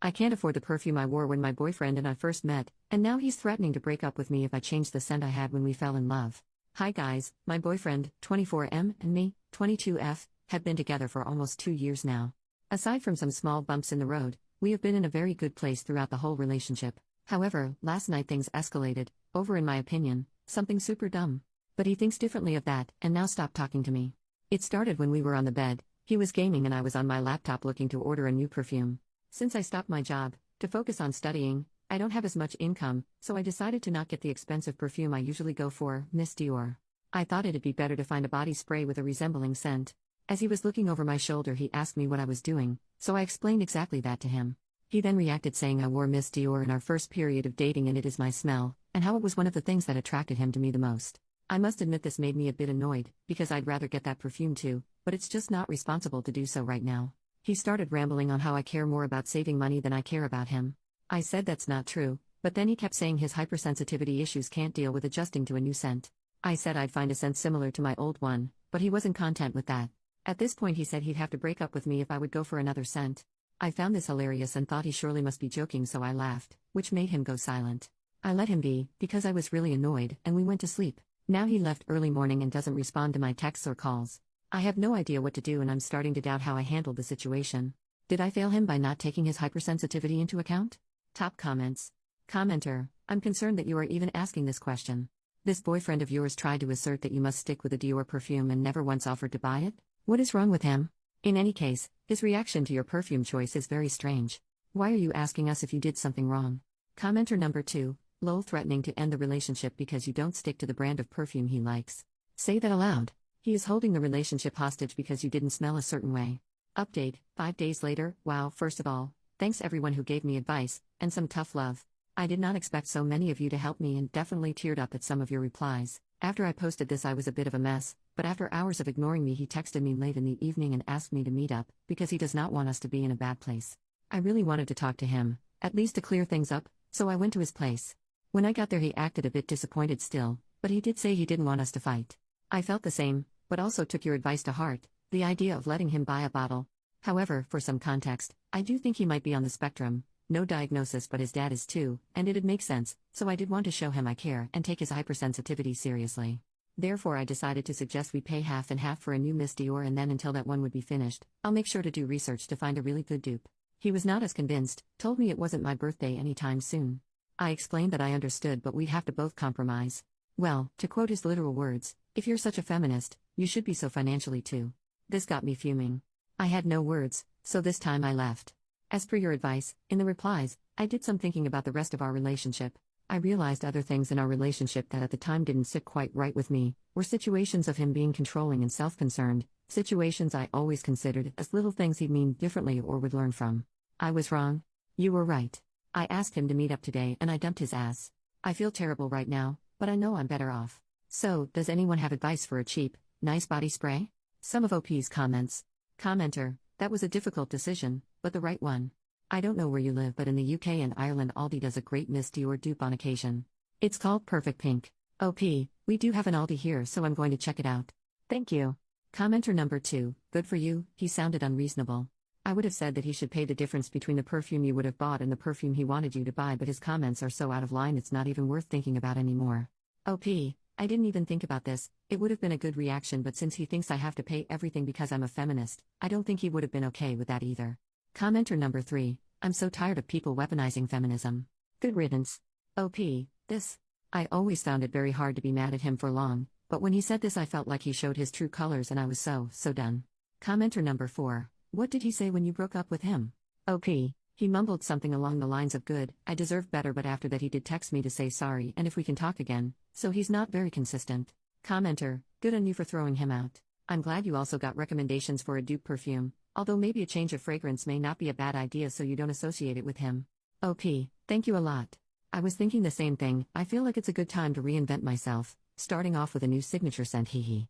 I can't afford the perfume I wore when my boyfriend and I first met, and now he's threatening to break up with me if I change the scent I had when we fell in love. Hi guys, my boyfriend, 24M, and me, 22F, have been together for almost 2 years now. Aside from some small bumps in the road, we have been in a very good place throughout the whole relationship. However, last night things escalated, over in my opinion, something super dumb. But he thinks differently of that, and now stopped talking to me. It started when we were on the bed, he was gaming and I was on my laptop looking to order a new perfume. Since I stopped my job, to focus on studying, I don't have as much income, so I decided to not get the expensive perfume I usually go for, Miss Dior. I thought it'd be better to find a body spray with a resembling scent. As he was looking over my shoulder he asked me what I was doing, so I explained exactly that to him. He then reacted saying I wore Miss Dior in our first period of dating and it is my smell, and how it was one of the things that attracted him to me the most. I must admit this made me a bit annoyed, because I'd rather get that perfume too, but it's just not responsible to do so right now. He started rambling on how I care more about saving money than I care about him. I said that's not true, but then he kept saying his hypersensitivity issues can't deal with adjusting to a new scent. I said I'd find a scent similar to my old one, but he wasn't content with that. At this point he said he'd have to break up with me if I would go for another scent. I found this hilarious and thought he surely must be joking, so I laughed, which made him go silent. I let him be, because I was really annoyed, and we went to sleep. Now he left early morning and doesn't respond to my texts or calls. I have no idea what to do and I'm starting to doubt how I handled the situation. Did I fail him by not taking his hypersensitivity into account? Top comments. Commenter, I'm concerned that you are even asking this question. This boyfriend of yours tried to assert that you must stick with a Dior perfume and never once offered to buy it? What is wrong with him? In any case, his reaction to your perfume choice is very strange. Why are you asking us if you did something wrong? Commenter number 2, lol, threatening to end the relationship because you don't stick to the brand of perfume he likes. Say that aloud. He is holding the relationship hostage because you didn't smell a certain way. Update, 5 days later. Wow, first of all, thanks everyone who gave me advice, and some tough love. I did not expect so many of you to help me and definitely teared up at some of your replies. After I posted this I was a bit of a mess, but after hours of ignoring me he texted me late in the evening and asked me to meet up, because he does not want us to be in a bad place. I really wanted to talk to him, at least to clear things up, so I went to his place. When I got there he acted a bit disappointed still, but he did say he didn't want us to fight. I felt the same, but also took your advice to heart, the idea of letting him buy a bottle. However, for some context, I do think he might be on the spectrum, no diagnosis but his dad is too, and it'd make sense, so I did want to show him I care and take his hypersensitivity seriously. Therefore I decided to suggest we pay half and half for a new Miss Dior and then until that one would be finished, I'll make sure to do research to find a really good dupe. He was not as convinced, told me it wasn't my birthday anytime soon. I explained that I understood but we'd have to both compromise. Well, to quote his literal words, if you're such a feminist, you should be so financially too. This got me fuming. I had no words, so this time I left. As per your advice, in the replies, I did some thinking about the rest of our relationship. I realized other things in our relationship that at the time didn't sit quite right with me, were situations of him being controlling and self-concerned, situations I always considered as little things he'd mean differently or would learn from. I was wrong. You were right. I asked him to meet up today and I dumped his ass. I feel terrible right now, but I know I'm better off. So, does anyone have advice for a cheap, nice body spray? Some of OP's comments. Commenter, that was a difficult decision, but the right one. I don't know where you live but in the UK and Ireland Aldi does a great Miss Dior dupe on occasion. It's called Perfect Pink. OP, we do have an Aldi here so I'm going to check it out. Thank you. Commenter number 2, good for you, he sounded unreasonable. I would have said that he should pay the difference between the perfume you would have bought and the perfume he wanted you to buy, but his comments are so out of line it's not even worth thinking about anymore. OP, I didn't even think about this, it would have been a good reaction but since he thinks I have to pay everything because I'm a feminist, I don't think he would have been okay with that either. Commenter number 3, I'm so tired of people weaponizing feminism. Good riddance. OP, this. I always found it very hard to be mad at him for long, but when he said this I felt like he showed his true colors and I was so done. Commenter number 4, what did he say when you broke up with him? OP, he mumbled something along the lines of good, I deserve better, but after that he did text me to say sorry and if we can talk again, so he's not very consistent. Commenter, good on you for throwing him out. I'm glad you also got recommendations for a dupe perfume, although maybe a change of fragrance may not be a bad idea so you don't associate it with him. OP, thank you a lot. I was thinking the same thing, I feel like it's a good time to reinvent myself, starting off with a new signature scent, hee hee.